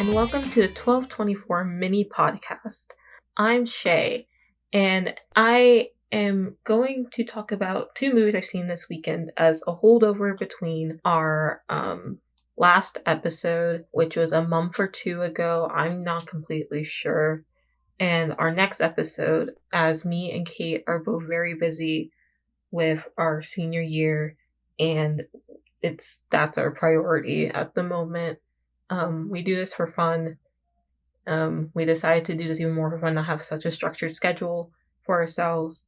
and welcome to the 1224 mini podcast. I'm Shay, and I am going to talk about two movies I've seen this weekend as a holdover between our last episode, which was a month or two ago. I'm not completely sure. And our next episode, as me and Kate are both very busy with our senior year, and that's our priority at the moment. We do this for fun. We decided to do this even more for fun, not have such a structured schedule for ourselves.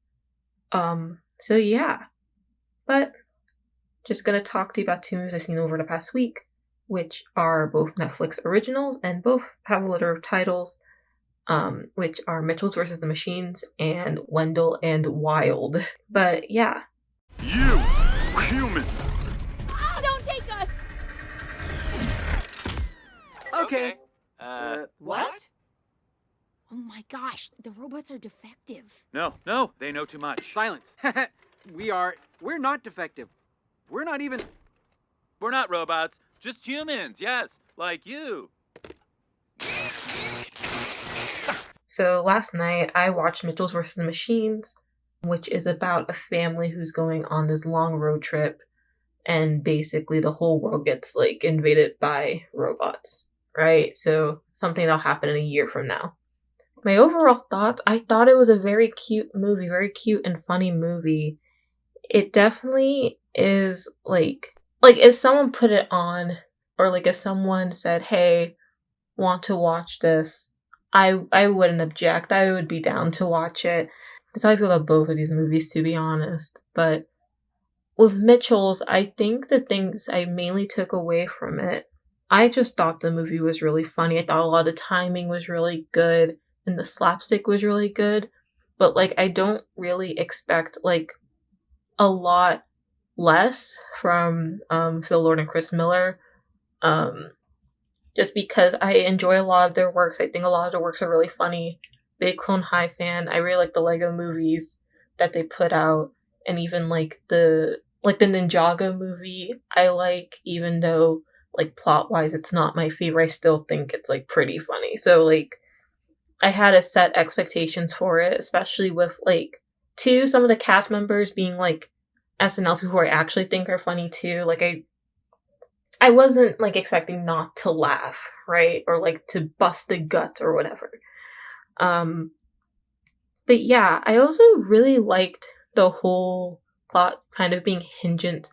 So yeah. But just gonna talk to you about two movies I've seen over the past week, which are both Netflix originals and both have alliterative titles, which are Mitchell's vs. the Machines and Wendell and Wild. But yeah. You, human! Oh, don't take us! Okay. What? Oh my gosh, the robots are defective. No, they know too much. Silence. We're not defective. We're Not robots, just humans, yes, like you. So last night I watched Mitchell's vs. the Machines, which is about a family who's going on this long road trip, and basically the whole world gets invaded by robots, right? So something that'll happen in a year from now. My overall thoughts, I thought it was a very cute movie, very cute and funny movie. It definitely is like if someone put it on, or if someone said, hey, want to watch this, I wouldn't object. I would be down to watch it. That's how I feel about both of these movies, to be honest. But with Mitchell's, I think the things I mainly took away from it, I just thought the movie was really funny. I thought a lot of the timing was really good, and the slapstick was really good. But I don't really expect a lot less from Phil Lord and Chris Miller. Just because I enjoy a lot of their works. I think a lot of their works are really funny. Big Clone High fan. I really like the Lego movies that they put out, and even the Ninjago movie I like, even though plot wise it's not my favorite. I still think it's pretty funny. So I had to set expectations for it, especially with some of the cast members being SNL people who I actually think are funny too. I wasn't expecting not to laugh, right? Or to bust the gut or whatever. But yeah, I also really liked the whole plot kind of being hinged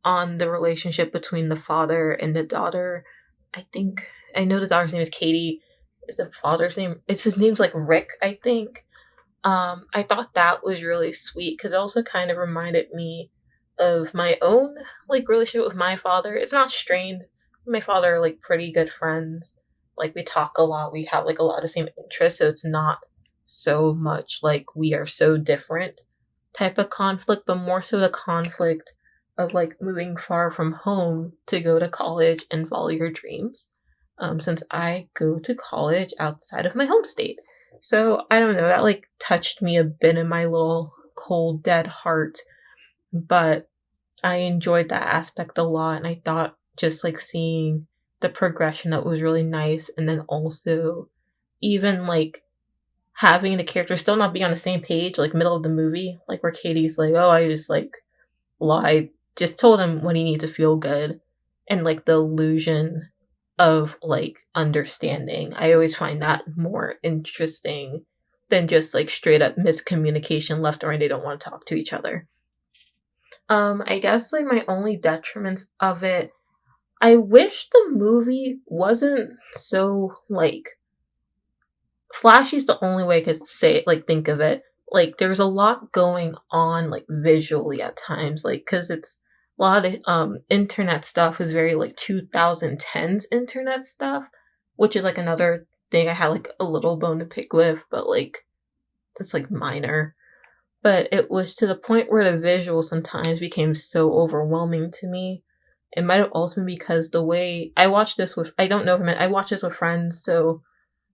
on the relationship between the father and the daughter. I know the daughter's name is Katie. Is the father's name? His name's Rick, I think. I thought that was really sweet because it also kind of reminded me of my own relationship with my father. It's not strained. My father are pretty good friends. We talk a lot. We have a lot of same interests, so it's not so much we are so different type of conflict, but more so the conflict of moving far from home to go to college and follow your dreams. Since I go to college outside of my home state. So I don't know, that touched me a bit in my little cold, dead heart. But I enjoyed that aspect a lot, and I thought just seeing the progression that was really nice, and then also even having the characters still not be on the same page, middle of the movie, where Katie's oh, I just lied, just told him when he needs to feel good, and the illusion of understanding. I always find that more interesting than just straight up miscommunication left or right. They don't want to talk to each other. I guess my only detriments of it, I wish the movie wasn't so flashy is the only way I could say it, think of it. There's a lot going on visually at times, because it's a lot of internet stuff is very 2010s internet stuff, which is another thing I had a little bone to pick with, but it's minor. But it was to the point where the visual sometimes became so overwhelming to me. It might have also been because the way I watched this with, I don't know if I watched this with friends, so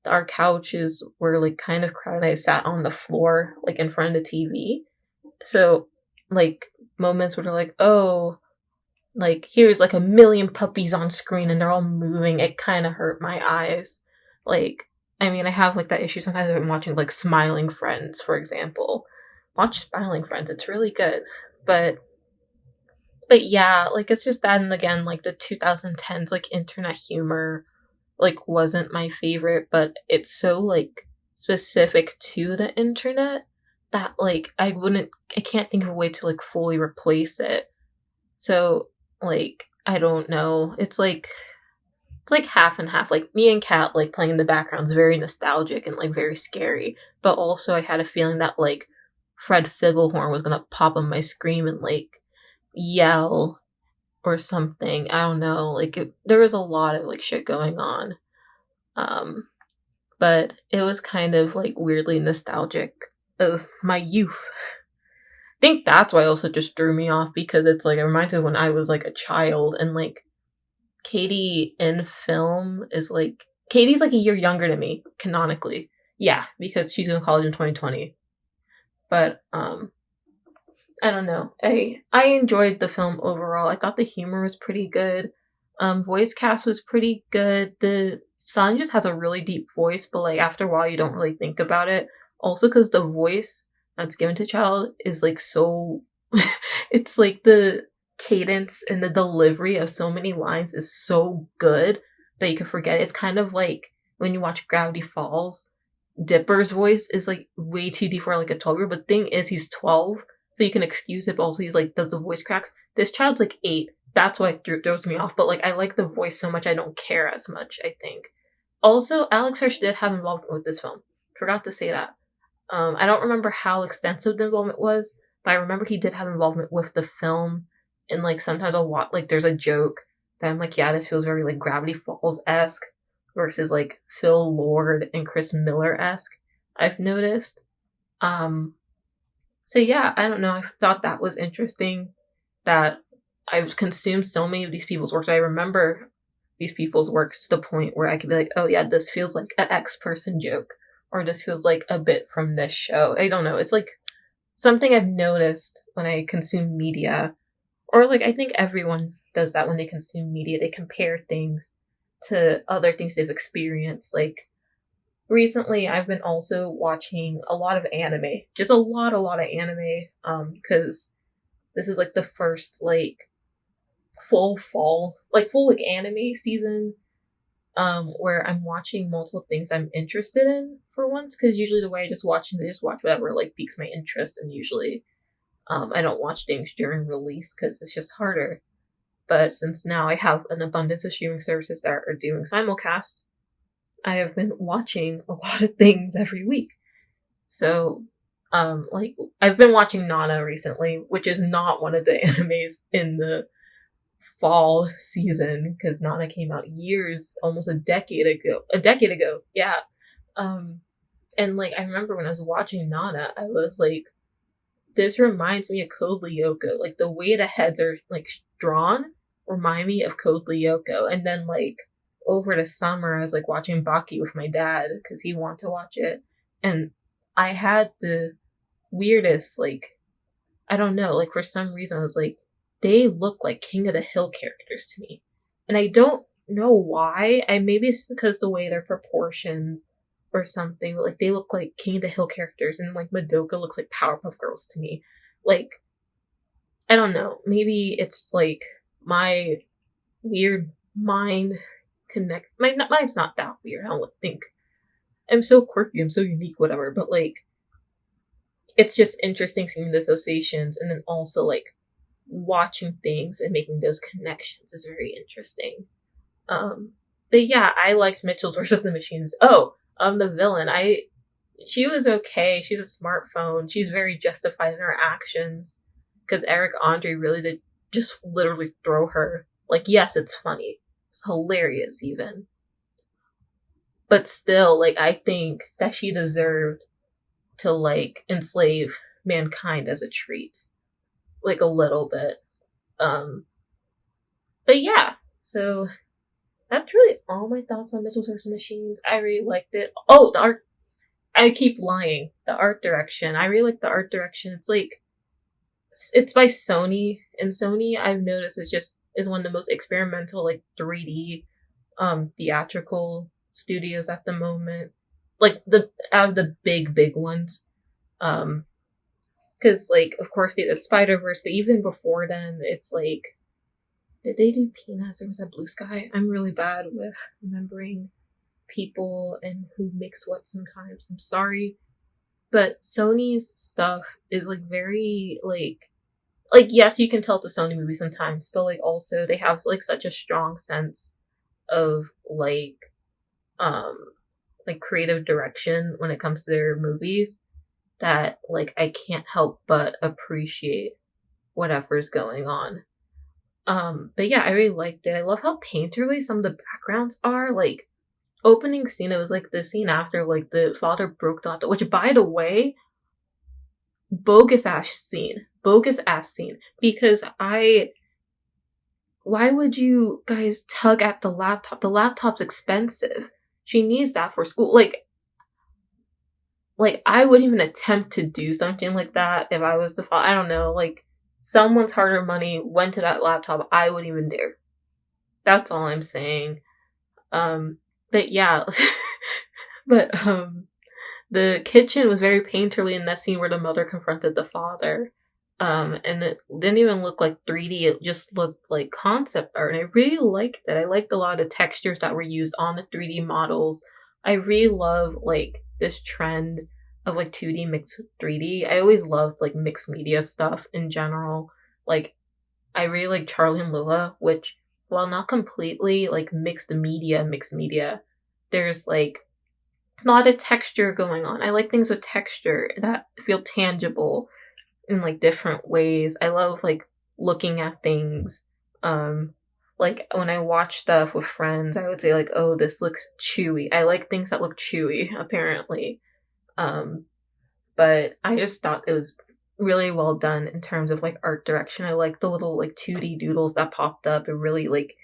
our couches were kind of crowded. I sat on the floor in front of the TV. So moments where they're oh, like, here's like a million puppies on screen and they're all moving. It kind of hurt my eyes. Like, I mean, I have like that issue sometimes I've been watching like Smiling Friends, for example. Watch Smiling Friends, it's really good. But yeah, like it's just that, and again, like the 2010s like internet humor like wasn't my favorite, but it's so like specific to the internet that like I can't think of a way to like fully replace it. So like I don't know. It's like half and half. Like me and Kat like playing in the background is very nostalgic and like very scary. But also I had a feeling that like Fred Figglehorn was gonna pop on my screen and like yell or something. I don't know. Like there was a lot of like shit going on. Um, but it was kind of like weirdly nostalgic of my youth. I think that's why also just threw me off because it's like it reminds me of when I was like a child and like Katie in film is like Katie's like a year younger than me canonically. Yeah, because she's in college in 2020. But I don't know. I enjoyed the film overall. I thought the humor was pretty good. Voice cast was pretty good. The son just has a really deep voice, but like after a while you don't really think about it. Also because the voice that's given to child is like so it's like the cadence and the delivery of so many lines is so good that you can forget it. It's kind of like when you watch Gravity Falls. Dipper's voice is like way too deep for like a 12-year-old, but thing is he's 12, so you can excuse it, but also he's like does the voice cracks. This child's like 8. That's why it throws me off, but like I like the voice so much I don't care as much, I think. Also, Alex Hirsch did have involvement with this film. Forgot to say that. I don't remember how extensive the involvement was, but I remember he did have involvement with the film, and like sometimes I'll watch like there's a joke that I'm like, yeah, this feels very like Gravity Falls-esque versus like Phil Lord and Chris Miller-esque, I've noticed. So yeah, I don't know. I thought that was interesting that I've consumed so many of these people's works. I remember these people's works to the point where I could be like, oh yeah, this feels like an X person joke, or this feels like a bit from this show. I don't know. It's like something I've noticed when I consume media, or like I think everyone does that when they consume media. They compare things to other things they've experienced. Like recently I've been also watching a lot of anime. Just a lot of anime. Because this is like the first like full fall, like full like anime season. Where I'm watching multiple things I'm interested in for once, because usually the way I just watch whatever like piques my interest, and usually I don't watch things during release because it's just harder. But since now I have an abundance of streaming services that are doing simulcast, I have been watching a lot of things every week. So, like, I've been watching Nana recently, which is not one of the animes in the fall season, because Nana came out almost a decade ago. Yeah. And like, I remember when I was watching Nana, I was like, this reminds me of Code Lyoko. Like, the way the heads are, like, drawn remind me of Code Lyoko. And then, like, over the summer, I was, like, watching Baki with my dad, because he wanted to watch it. And I had the weirdest, like, I don't know, like, for some reason, I was like, they look like King of the Hill characters to me. And I don't know why. Maybe it's because the way they're proportioned or something. Like, they look like King of the Hill characters, and like Madoka looks like Powerpuff Girls to me. Like, I don't know. Maybe it's like my weird mind mine's not that weird. I don't think I'm so quirky. I'm so unique. Whatever. But like, it's just interesting seeing the associations, and then also like watching things and making those connections is very interesting. But yeah, I liked Mitchell's versus the Machines. Oh, the villain. She was okay. She's a smartphone. She's very justified in her actions. Because Eric Andre really did just literally throw her. Like, yes, it's funny. It's hilarious, even. But still, like, I think that she deserved to, like, enslave mankind as a treat. Like, a little bit. But yeah. So, that's really all my thoughts on Mitchell's vs. Machines. I really liked it. Oh, the art. I keep lying. The art direction. I really like the art direction. It's like, it's by Sony, and Sony, I've noticed, is just is one of the most experimental, like, 3D theatrical studios at the moment. Like, the out of the big ones. Because, like, of course, they did Spider-Verse, but even before then, it's like, did they do Peanuts or was that Blue Sky? I'm really bad with remembering people and who makes what sometimes. I'm sorry. But Sony's stuff is, like, very, like, yes, you can tell it's a Sony movie sometimes, but, like, also they have, like, such a strong sense of, like creative direction when it comes to their movies that, like, I can't help but appreciate whatever's going on. But yeah, I really liked it. I love how painterly some of the backgrounds are. Like, opening scene, it was like the scene after, like, the father broke the laptop, which, by the way, bogus ass scene, because why would you guys tug at the laptop? The laptop's expensive. She needs that for school. Like, I wouldn't even attempt to do something like that if I was the father. I don't know, like, someone's hard-earned money went to that laptop. I wouldn't even dare. That's all I'm saying. But yeah. But, the kitchen was very painterly in that scene where the mother confronted the father. And it didn't even look like 3D, it just looked like concept art, and I really liked it. I liked a lot of the textures that were used on the 3D models. I really love, like, this trend of, like, 2D mixed with 3D. I always loved, like, mixed media stuff in general. Like, I really like Charlie and Lola, which, while not completely, like, mixed media, there's, like, a lot of texture going on. I like things with texture that feel tangible in, like, different ways. I love, like, looking at things. Like, when I watch stuff with friends, I would say, like, oh, this looks chewy. I like things that look chewy, apparently. But I just thought it was really well done in terms of, like, art direction. I like the little, like, 2D doodles that popped up. It really, like,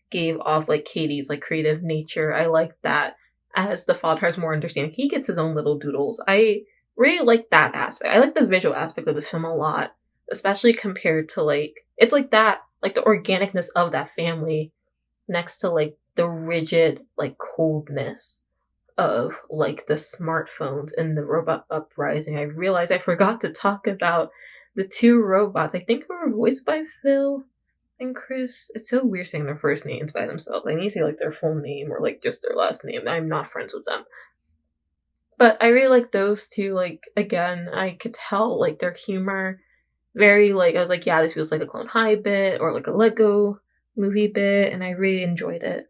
gave off, like, Katie's, like, creative nature. I like that. As the father has more understanding, he gets his own little doodles. I really like that aspect. I like the visual aspect of this film a lot, especially compared to, like, it's like that, like, the organicness of that family next to, like, the rigid, like, coldness of, like, the smartphones and the robot uprising. I realized I forgot to talk about the two robots. I think they were voiced by Phil and Chris. It's so weird saying their first names by themselves. I need to say, like, their full name or, like, just their last name. I'm not friends with them. But I really like those two. Like, again, I could tell, like, their humor very, like, I was like, yeah, this feels like a Clone High bit or, like, a Lego movie bit, and I really enjoyed it.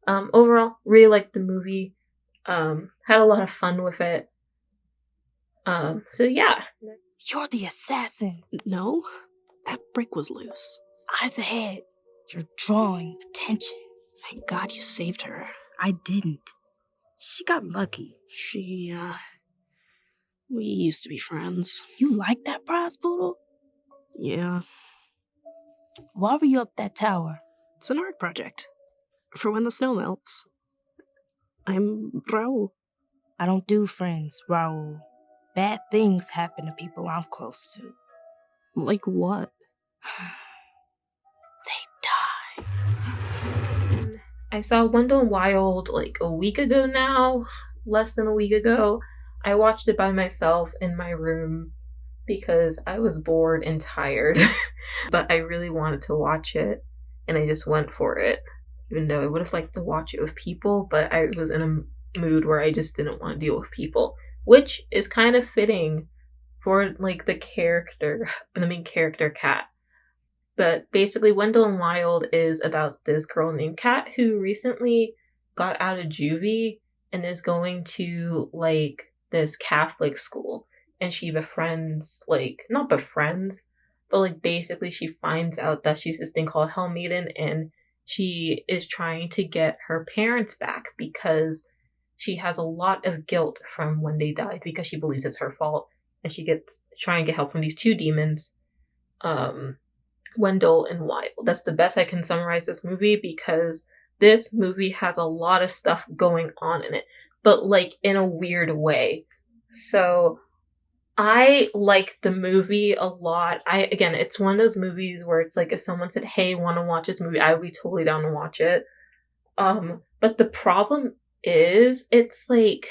Overall, really liked the movie. Had a lot of fun with it. So yeah. You're the assassin. No, that brick was loose. Eyes ahead. You're drawing attention. Thank God you saved her. I didn't. She got lucky. We used to be friends. You like that prize poodle? Yeah. Why were you up that tower? It's an art project. For when the snow melts. I'm Raul. I don't do friends, Raul. Bad things happen to people I'm close to. Like what? They die. I saw Wendell Wild, like, a week ago now. Less than a week ago. I watched it by myself in my room because I was bored and tired. But I really wanted to watch it, and I just went for it. Even though I would have liked to watch it with people, but I was in a mood where I just didn't want to deal with people. Which is kind of fitting for, like, the main character, Kat. But basically, Wendell Wild is about this girl named Kat who recently got out of juvie and is going to, like, this Catholic school. And she befriends, like, not befriends, but, like, basically she finds out that she's this thing called Hell Maiden, and she is trying to get her parents back because she has a lot of guilt from when they died because she believes it's her fault. And she gets trying to get help from these two demons, Wendell and Wild. That's the best I can summarize this movie because this movie has a lot of stuff going on in it, but, like, in a weird way. So I like the movie a lot. Again, it's one of those movies where it's like if someone said, "Hey, want to watch this movie?" I would be totally down to watch it. But the problem is, it's like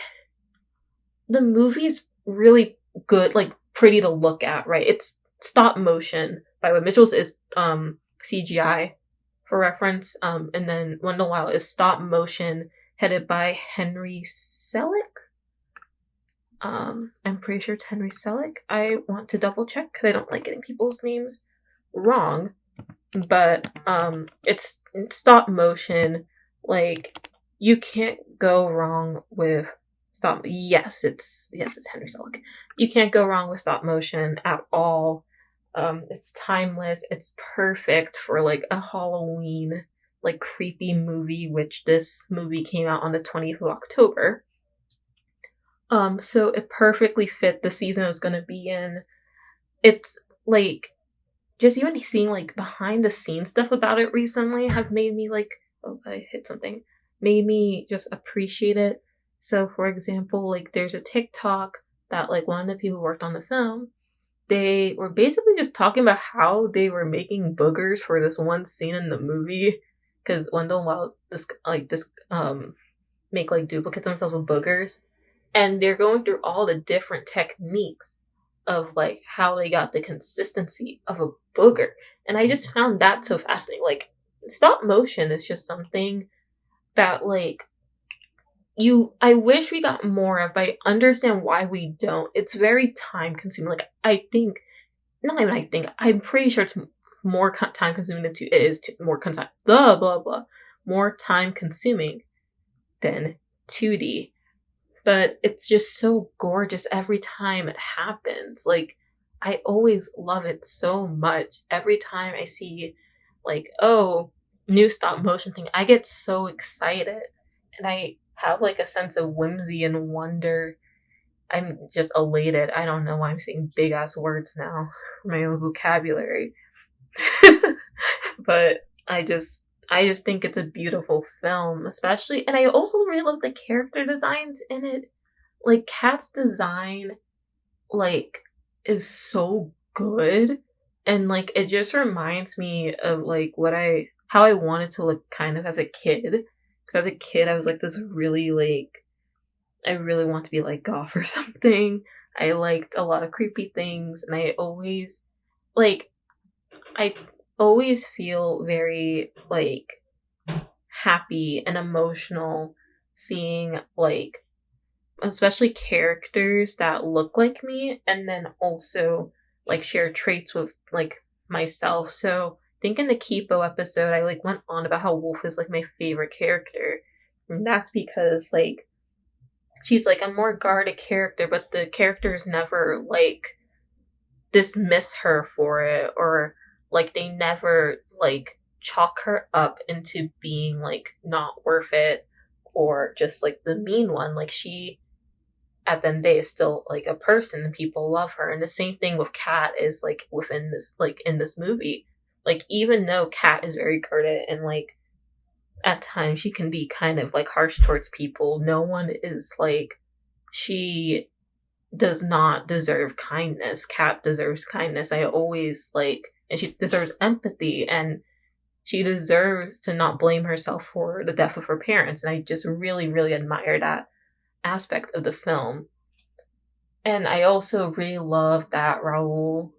the movie's really good, like pretty to look at, right? It's stop motion by the way. Mitchell's is CGI for reference. And then Wendell Wild is stop motion, headed by Henry Selick. I'm pretty sure it's Henry Selick. I want to double check because I don't like getting people's names wrong. But it's stop motion. Like, you can't go wrong with stop. Yes, it's Henry Selick. You can't go wrong with stop motion at all. It's timeless. It's perfect for like a Halloween like creepy movie, which this movie came out on the 20th of October. So it perfectly fit the season it was gonna be in. It's like just even seeing like behind the scenes stuff about it recently have made me like, oh, I hit something. Made me just appreciate it. So for example, like there's a TikTok that like one of the people who worked on the film, they were basically just talking about how they were making boogers for this one scene in the movie. Because Wendell Wild make like duplicates themselves with boogers. And they're going through all the different techniques of like how they got the consistency of a booger. And I just found that so fascinating. Like, stop motion is just something that like I wish we got more of, but I understand why we don't. It's very time consuming. Like, I'm pretty sure it's more time consuming than more time consuming than 2D. But it's just so gorgeous every time it happens. Like, I always love it so much. Every time I see, like, oh, new stop motion thing, I get so excited. And I have, like, a sense of whimsy and wonder. I'm just elated. I don't know why I'm saying big-ass words now. My own vocabulary. But I just think it's a beautiful film, especially, and I also really love the character designs in it. Like, Kat's design, like, is so good, and, like, it just reminds me of, like, how I wanted to look kind of as a kid. Because as a kid, I was, like, this really, like, I really want to be, like, goth or something. I liked a lot of creepy things, and I always feel very, like, happy and emotional seeing, like, especially characters that look like me and then also, like, share traits with, like, myself. So, I think in the Kipo episode, I, like, went on about how Wolf is, like, my favorite character. And that's because, like, she's, like, a more guarded character, but the characters never, like, dismiss her for it, or like they never like chalk her up into being like not worth it or just like the mean one. Like, she at the end of the day is still like a person and people love her. And the same thing with Kat is like within this, like in this movie. Like, even though Kat is very guarded and like at times she can be kind of like harsh towards people, no one is like, she does not deserve kindness. Kat deserves kindness. I always like, and she deserves empathy, and she deserves to not blame herself for the death of her parents. And I just really, really admire that aspect of the film. And I also really love that Raul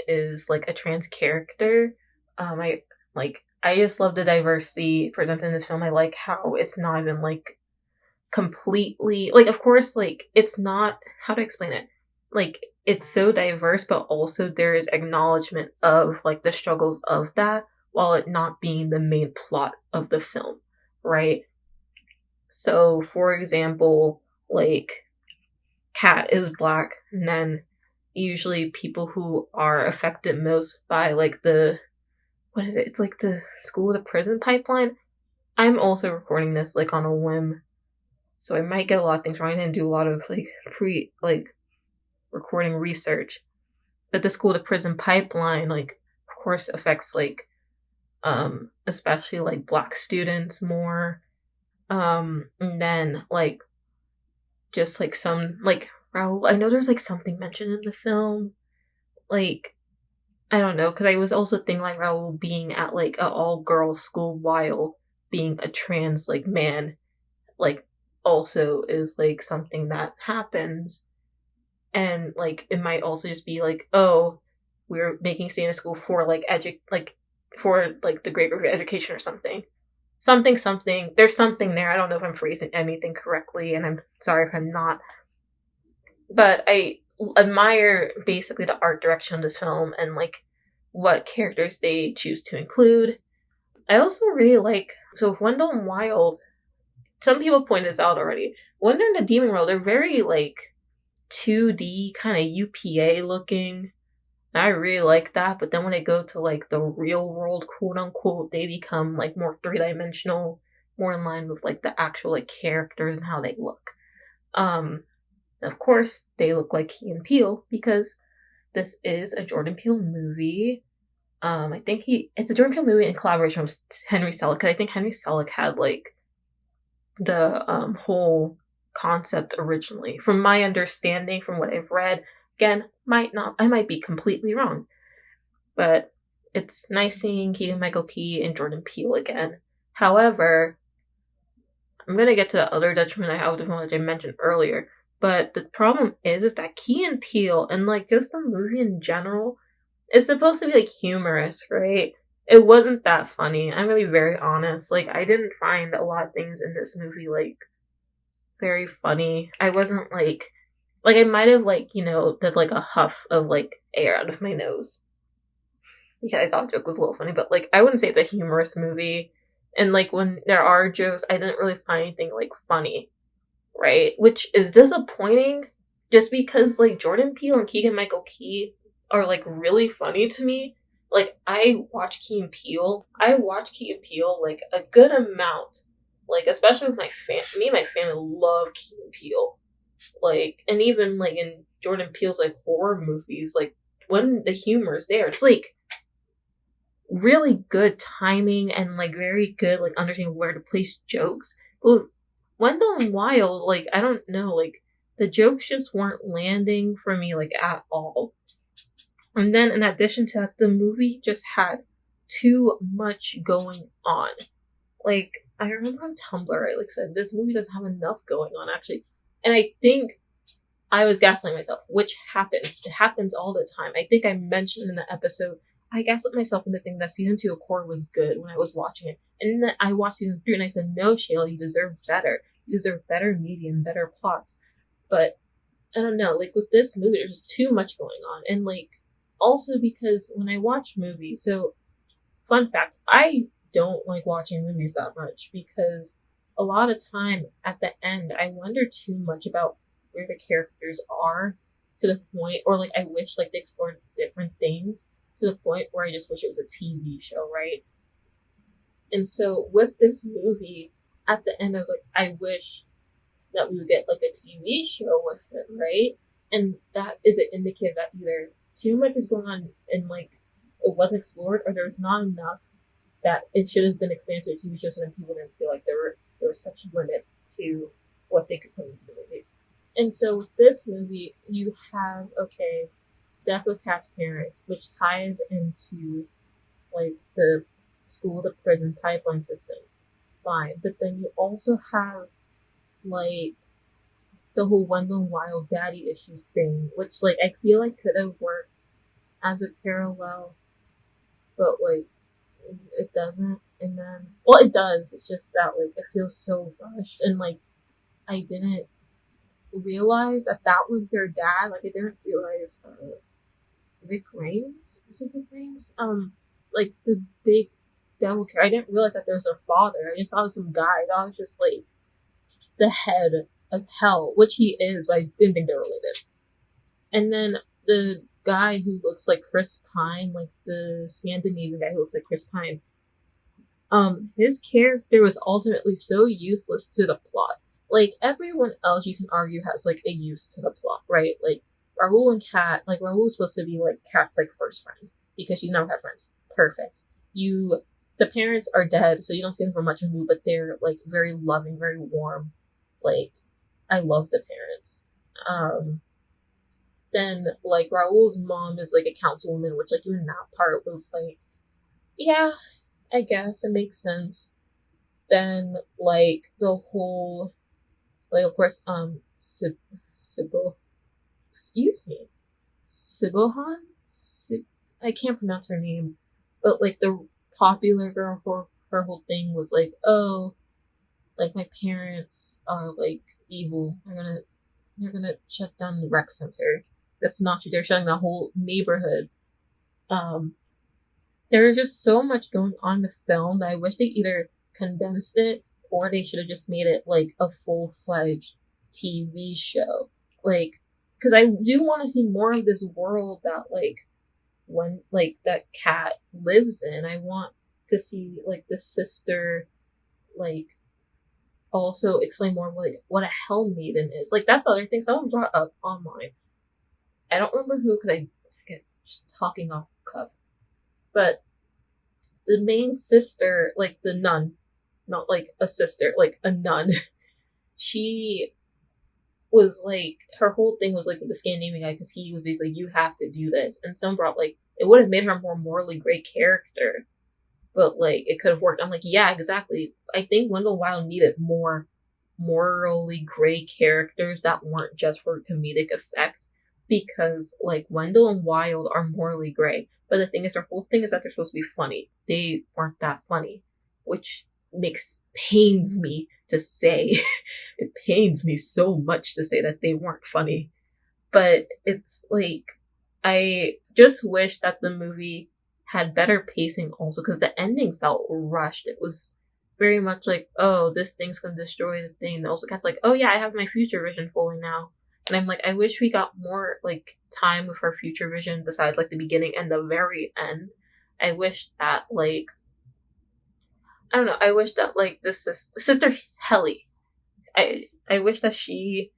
is like a trans character. I just love the diversity presented in this film. I like how it's not even like completely, like, of course, like, it's not, how to explain it, like, it's so diverse, but also there is acknowledgement of like the struggles of that while it not being the main plot of the film, right? So for example, like, Kat is Black, and then usually people who are affected most by like what is it, it's like the school to prison pipeline. I'm also recording this like on a whim, so I might get a lot of things wrong. I didn't do a lot of like recording research. But the school to prison pipeline, like, of course, affects like especially like Black students more. And then like just like some like Raul. I know there's like something mentioned in the film, like I don't know, because I was also thinking like Raul being at like a all girls school while being a trans like man, like also is like something that happens, and like it might also just be like, oh, we're making stay in school for like for like the greater education or something. Something. There's something there. I don't know if I'm phrasing anything correctly, and I'm sorry if I'm not. But I admire basically the art direction of this film and like what characters they choose to include. I also really like, so with Wendell Wild, some people pointed this out already. Wonder and the Demon World, they're very like 2D kind of UPA looking. I really like that, but then when they go to like the real world, quote unquote, they become like more 3-dimensional, more in line with like the actual like characters and how they look. Of course, they look like Key and Peele because this is a Jordan Peele movie. I think it's a Jordan Peele movie in collaboration with Henry Selick. I think Henry Selick had like the whole concept originally. From my understanding, from what I've read, again, I might be completely wrong, but it's nice seeing Keegan Michael Key and Jordan Peele again. However, I'm gonna get to the other detriment I have, the one that I mentioned earlier. But the problem is that Key and Peele and like just the movie in general is supposed to be like humorous, right? It wasn't that funny. I'm gonna be very honest. Like I didn't find a lot of things in this movie like very funny. I wasn't like I might have like, there's like a huff of like air out of my nose. Yeah, I thought the joke was a little funny, but like I wouldn't say it's a humorous movie. And like when there are jokes, I didn't really find anything like funny, right? Which is disappointing just because like Jordan Peele and Keegan Michael Key are like really funny to me. Like I watch Key and Peele like a good amount. Like especially with my me and my family love Key and Peele. Like, and even like in Jordan Peele's like horror movies, like when the humor is there, it's like really good timing and like very good like understanding where to place jokes. But Wendell Wild, like I don't know, like the jokes just weren't landing for me like at all. And then in addition to that, the movie just had too much going on. Like I remember on Tumblr, I like said this movie doesn't have enough going on actually. And I think I was gaslighting myself, which happens. It happens all the time. I think I mentioned in the episode, I gaslit myself into thinking that season 2 of Korra was good when I was watching it. And then I watched season 3 and I said, no, Shayla, you deserve better. You deserve better medium, better plots. But I don't know, like with this movie, there's just too much going on. And like, also because when I watch movies, so fun fact, I don't like watching movies that much because a lot of time at the end, I wonder too much about where the characters are to the point, or like I wish like they explored different things to the point where I just wish it was a TV show, right? And so with this movie, at the end, I was like, I wish that we would get like a TV show with it, right? And that is an indicator that either too much is going on and like it wasn't explored, or there was not enough that it should have been expanded to a TV show so that people didn't feel like there were such limits to what they could put into the movie. And so with this movie, you have, okay, Death with Cat's parents, which ties into like the school to prison pipeline system. Fine. But then you also have like the whole Wendell Wild daddy issues thing, which like I feel like could have worked as a parallel, but like it doesn't. And then, well, it does. It's just that like it feels so rushed, and like I didn't realize that was their dad. Like I didn't realize Rick Grimes. Was it Rick Grimes? Like the big devil character. I didn't realize that there was their father. I just thought it was some guy. I thought it was just like the head of hell, which he is, but I didn't think they were related. And then the guy who looks like Chris Pine, like the Scandinavian guy who looks like Chris Pine, his character was ultimately so useless to the plot. Like, everyone else you can argue has, like, a use to the plot, right? Like, Rahul and Kat, like, Rahul was supposed to be, like, Kat's, like, first friend, because she's never had friends. Perfect. The parents are dead, so you don't see them for much of a movie, but they're, like, very loving, very warm. Like, I love the parents. Then like Raul's mom is like a councilwoman, which like even that part was like, yeah, I guess it makes sense. Then like the whole, like of course Sybil, excuse me, Sybilhan, I can't pronounce her name, but like the popular girl for her whole thing was like, oh, like my parents are like evil. They're gonna shut down the rec center. That's not true. They're shutting the whole neighborhood. There was just so much going on in the film that I wish they either condensed it or they should have just made it like a full-fledged TV show. Like, because I do want to see more of this world that like when like that Cat lives in. I want to see like the sister like also explain more of like what a hell maiden is. Like that's the other thing someone brought up online. I don't remember who because I get just talking off the cuff. But the main sister, like the nun, not like a sister, like a nun, she was like, her whole thing was like with the Scandinavian guy because he was basically, you have to do this. And someone brought like, it would have made her a more morally great character, but like it could have worked. I'm like, yeah, exactly. I think Wendell Wild needed more morally gray characters that weren't just for comedic effect, because like Wendell and Wild are morally gray, but the thing is, their whole thing is that they're supposed to be funny. They weren't that funny, which pains me to say. It pains me so much to say that they weren't funny, but it's like, I just wish that the movie had better pacing also, because the ending felt rushed. It was very much like, oh, this thing's gonna destroy the thing. And also Cat's like, oh yeah, I have my future vision fully now. And I'm like, I wish we got more like time with her future vision besides like the beginning and the very end. I wish that like, I don't know, I wish that like this sister Helly, I wish that she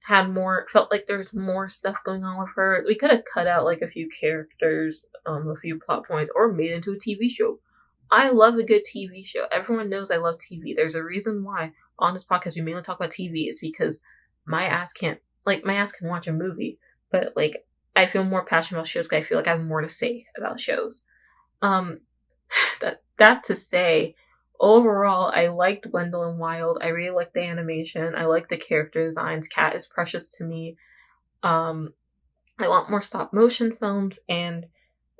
had more, felt like there's more stuff going on with her. We could have cut out like a few characters, a few plot points, or made it into a TV show. I love a good TV show. Everyone knows I love TV. There's a reason why on this podcast we mainly talk about TV, is because my ass can watch a movie, but like I feel more passionate about shows because I feel like I have more to say about shows. That to say, overall, I liked Wendell and Wild. I really liked the animation. I like the character designs. Cat is precious to me. I want more stop motion films, and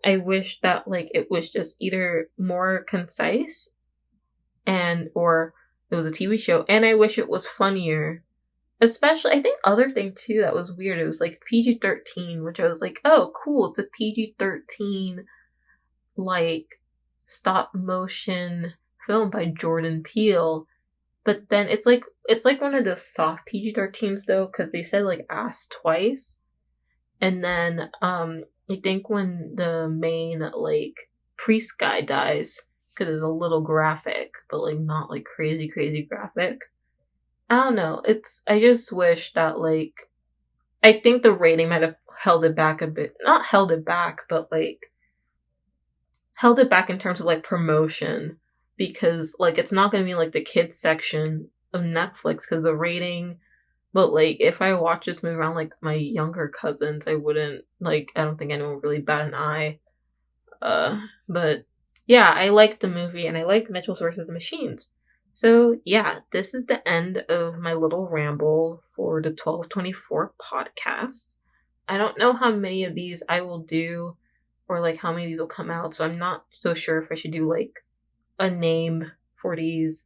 I wish that like it was just either more concise or it was a TV show, and I wish it was funnier. Especially, I think other thing too that was weird, it was like PG-13, which I was like, oh cool, it's a PG-13 like stop motion film by Jordan Peele. But then it's like one of those soft PG-13s though, because they said like ass twice. And then I think when the main like priest guy dies, because it's a little graphic, but like not like crazy graphic. I don't know. I just wish that like, I think the rating might have held it back a bit. Not held it back, but like held it back in terms of like promotion, because like it's not going to be like the kids section of Netflix because the rating. But like if I watch this movie around like my younger cousins, I wouldn't like, I don't think anyone would really bat an eye. But yeah, I liked the movie and I liked Mitchell's vs. the Machines. So yeah, this is the end of my little ramble for the 1224 podcast. I don't know how many of these I will do or like how many of these will come out, so I'm not so sure if I should do like a name for these.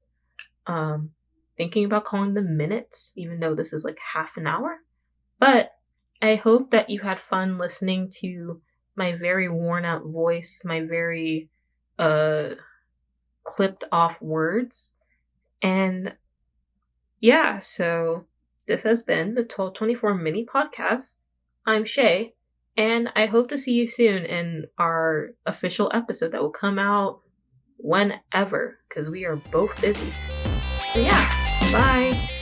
Thinking about calling them minutes, even though this is like half an hour. But I hope that you had fun listening to my very worn out voice, my very clipped off words. And yeah, so this has been the 1224 mini podcast. I'm Shay, and I hope to see you soon in our official episode that will come out whenever, because we are both busy. So yeah, bye!